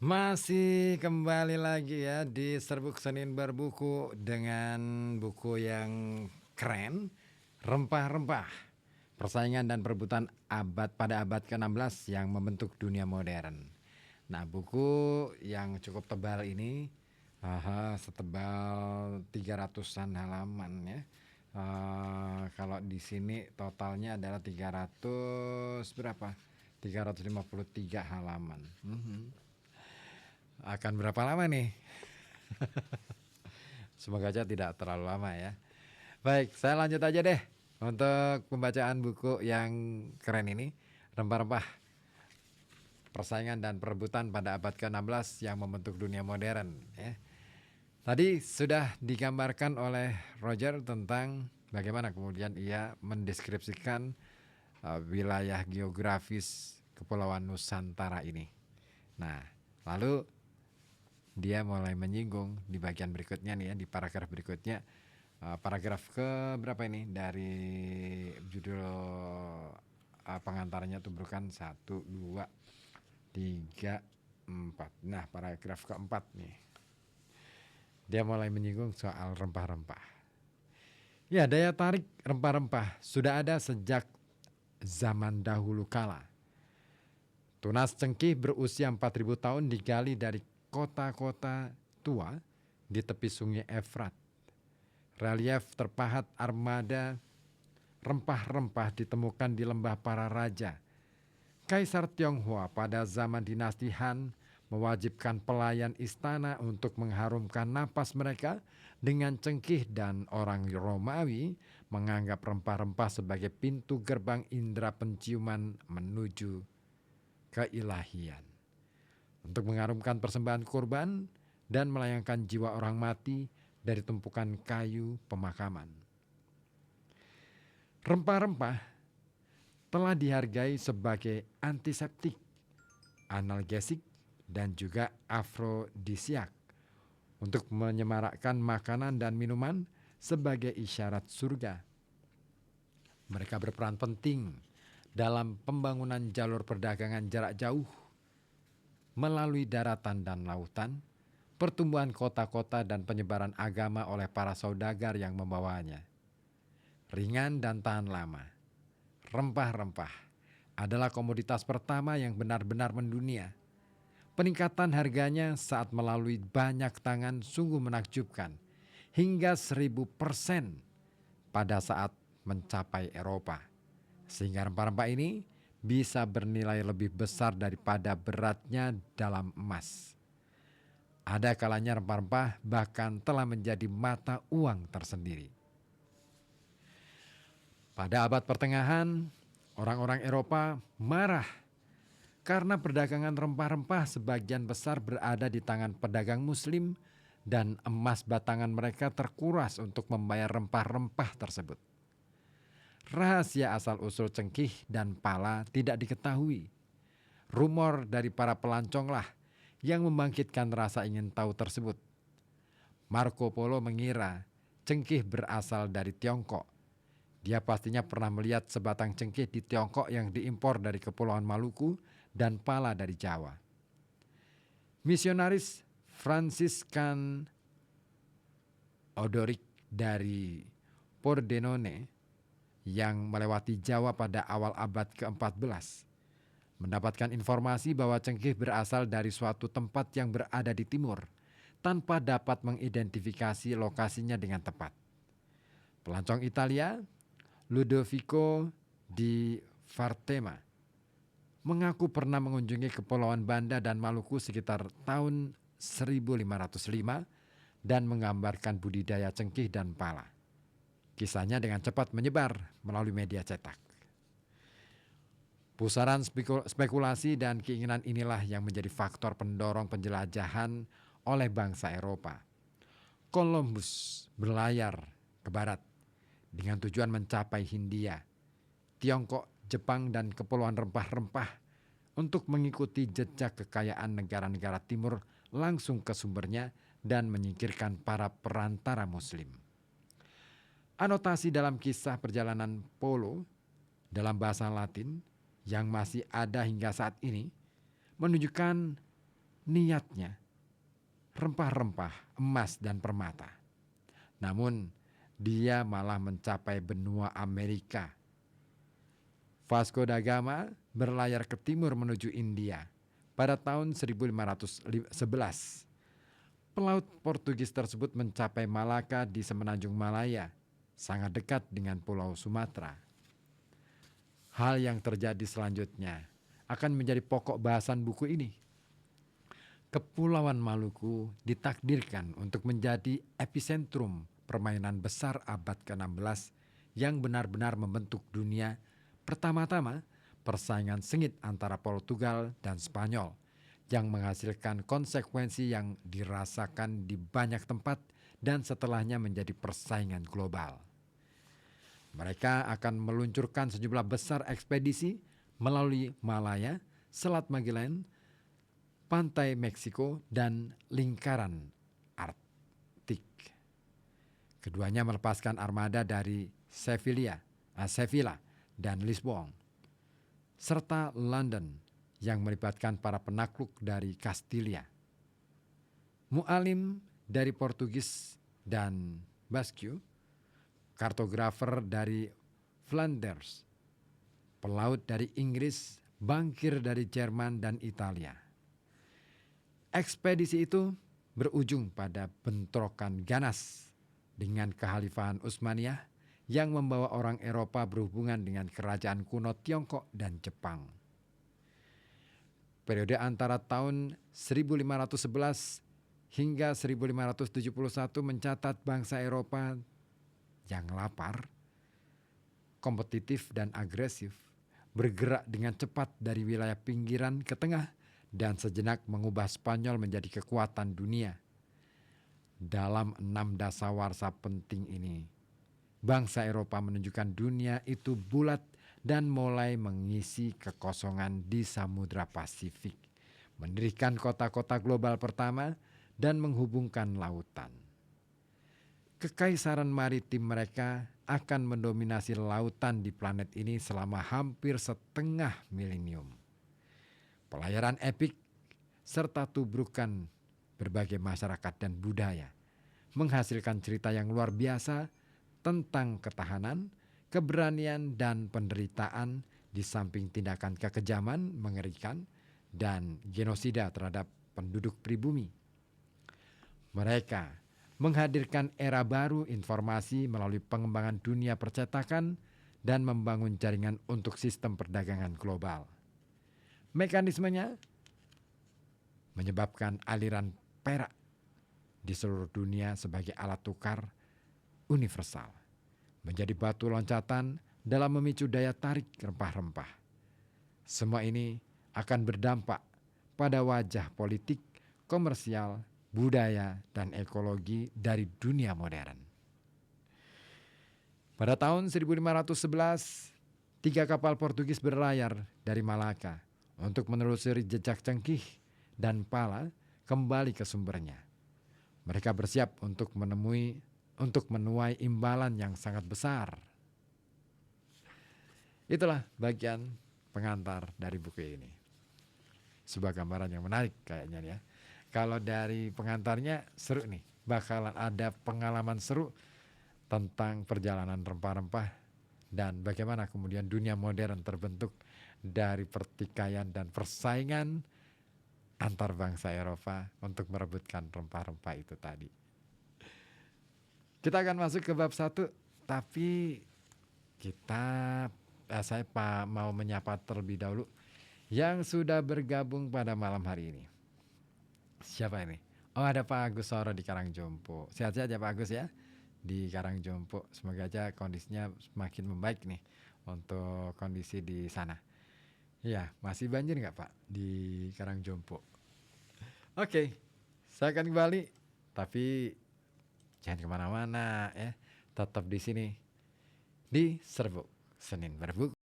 Masih kembali lagi ya di Serbuk Senin Berbuku dengan buku yang keren, Rempah-Rempah, Persaingan dan Perebutan pada abad ke-16 yang membentuk dunia modern. Nah, buku yang cukup tebal ini, setebal 300-an halaman ya. Kalau di sini totalnya adalah 300 berapa? 353 halaman. Akan berapa lama nih? Semoga aja tidak terlalu lama ya. Baik, saya lanjut aja deh untuk pembacaan buku yang keren ini, Rempah-Rempah, Persaingan dan Perebutan pada abad ke-16 yang membentuk dunia modern ya. Tadi sudah digambarkan oleh Roger tentang bagaimana kemudian ia mendeskripsikan wilayah geografis Kepulauan Nusantara ini. Nah, lalu dia mulai menyinggung di bagian berikutnya nih ya, di paragraf berikutnya. Paragraf ke berapa ini dari judul pengantarnya tuh bukan 1, 2, 3, 4. Nah, paragraf keempat nih. Dia mulai menyinggung soal rempah-rempah. Ya, daya tarik rempah-rempah sudah ada sejak zaman dahulu kala. Tunas cengkih berusia 4.000 tahun digali dari kota-kota tua di tepi sungai Efrat. Relief terpahat armada rempah-rempah ditemukan di lembah para raja. Kaisar Tionghoa pada zaman dinasti Han mewajibkan pelayan istana untuk mengharumkan napas mereka dengan cengkih, dan orang Romawi menganggap rempah-rempah sebagai pintu gerbang indera penciuman menuju keilahian. Untuk mengharumkan persembahan kurban dan melayangkan jiwa orang mati dari tumpukan kayu pemakaman. Rempah-rempah telah dihargai sebagai antiseptik, analgesik, dan juga afrodisiak untuk menyemarakkan makanan dan minuman sebagai isyarat surga. Mereka berperan penting dalam pembangunan jalur perdagangan jarak jauh melalui daratan dan lautan, pertumbuhan kota-kota dan penyebaran agama oleh para saudagar yang membawanya. Ringan dan tahan lama, rempah-rempah adalah komoditas pertama yang benar-benar mendunia. Peningkatan harganya saat melalui banyak tangan sungguh menakjubkan, hingga 1000% pada saat mencapai Eropa. Sehingga rempah-rempah ini bisa bernilai lebih besar daripada beratnya dalam emas. Ada kalanya rempah-rempah bahkan telah menjadi mata uang tersendiri. Pada abad pertengahan, orang-orang Eropa marah karena perdagangan rempah-rempah sebagian besar berada di tangan pedagang Muslim dan emas batangan mereka terkuras untuk membayar rempah-rempah tersebut. Rahasia asal-usul cengkih dan pala tidak diketahui. Rumor dari para pelanconglah yang membangkitkan rasa ingin tahu tersebut. Marco Polo mengira cengkih berasal dari Tiongkok. Dia pastinya pernah melihat sebatang cengkih di Tiongkok yang diimpor dari Kepulauan Maluku dan pala dari Jawa. Misionaris Fransiskan Odoric dari Pordenone yang melewati Jawa pada awal abad ke-14 mendapatkan informasi bahwa cengkih berasal dari suatu tempat yang berada di timur tanpa dapat mengidentifikasi lokasinya dengan tepat. Pelancong Italia Ludovico di Vartema mengaku pernah mengunjungi Kepulauan Banda dan Maluku sekitar tahun 1505 dan menggambarkan budidaya cengkih dan pala. Kisahnya dengan cepat menyebar melalui media cetak. Pusaran spekulasi dan keinginan inilah yang menjadi faktor pendorong penjelajahan oleh bangsa Eropa. Columbus berlayar ke barat dengan tujuan mencapai Hindia, Tiongkok, Jepang, dan kepulauan rempah-rempah untuk mengikuti jejak kekayaan negara-negara timur langsung ke sumbernya dan menyingkirkan para perantara Muslim. Anotasi dalam kisah perjalanan Polo dalam bahasa Latin yang masih ada hingga saat ini menunjukkan niatnya rempah-rempah, emas dan permata. Namun dia malah mencapai benua Amerika. Vasco da Gama berlayar ke timur menuju India pada tahun 1511. Pelaut Portugis tersebut mencapai Malaka di semenanjung Malaya, sangat dekat dengan Pulau Sumatera. Hal yang terjadi selanjutnya akan menjadi pokok bahasan buku ini. Kepulauan Maluku ditakdirkan untuk menjadi epicentrum permainan besar abad ke-16 yang benar-benar membentuk dunia. Pertama-tama, persaingan sengit antara Portugal dan Spanyol yang menghasilkan konsekuensi yang dirasakan di banyak tempat dan setelahnya menjadi persaingan global. Mereka akan meluncurkan sejumlah besar ekspedisi melalui Malaya, Selat Magellan, pantai Meksiko, dan lingkaran Arktik. Keduanya melepaskan armada dari Sevilla dan Lisbon, serta London yang melibatkan para penakluk dari Kastilia, mualim dari Portugis dan Basque, kartografer dari Flanders, pelaut dari Inggris, bankir dari Jerman dan Italia. Ekspedisi itu berujung pada bentrokan ganas dengan Kekhalifahan Utsmaniyah yang membawa orang Eropa berhubungan dengan kerajaan kuno Tiongkok dan Jepang. Periode antara tahun 1511 hingga 1571 mencatat bangsa Eropa yang lapar, kompetitif dan agresif bergerak dengan cepat dari wilayah pinggiran ke tengah dan sejenak mengubah Spanyol menjadi kekuatan dunia. Dalam 6 dasawarsa penting ini, bangsa Eropa menunjukkan dunia itu bulat dan mulai mengisi kekosongan di Samudra Pasifik, mendirikan kota-kota global pertama dan menghubungkan lautan. Kekaisaran maritim mereka akan mendominasi lautan di planet ini selama hampir setengah milenium. Pelayaran epik serta tubrukan berbagai masyarakat dan budaya menghasilkan cerita yang luar biasa tentang ketahanan, keberanian, dan penderitaan di samping tindakan kekejaman mengerikan dan genosida terhadap penduduk pribumi. Mereka menghadirkan era baru informasi melalui pengembangan dunia percetakan dan membangun jaringan untuk sistem perdagangan global. Mekanismenya menyebabkan aliran perak di seluruh dunia sebagai alat tukar universal, menjadi batu loncatan dalam memicu daya tarik rempah-rempah. Semua ini akan berdampak pada wajah politik, komersial, budaya, dan ekologi dari dunia modern. Pada tahun 1511, 3 kapal Portugis berlayar dari Malaka untuk menelusuri jejak cengkih dan pala kembali ke sumbernya. Mereka bersiap untuk menuai imbalan yang sangat besar. Itulah bagian pengantar dari buku ini. Sebuah gambaran yang menarik kayaknya ya. Kalau dari pengantarnya seru nih, bakalan ada pengalaman seru tentang perjalanan rempah-rempah dan bagaimana kemudian dunia modern terbentuk dari pertikaian dan persaingan antar bangsa Eropa untuk merebutkan rempah-rempah itu tadi. Kita akan masuk ke bab 1, tapi saya mau menyapa terlebih dahulu yang sudah bergabung pada malam hari ini. Siapa ini? Oh, ada Pak Agus Soro di Karangjompo. Sehat-sehat ya Pak Agus ya di Karangjompo. Semoga aja kondisinya semakin membaik nih untuk kondisi di sana. Ya, masih banjir nggak Pak di Karangjompo? Oke, saya akan kembali, tapi jangan kemana-mana ya. Tetap di sini di Serbuk Senin Berbuk.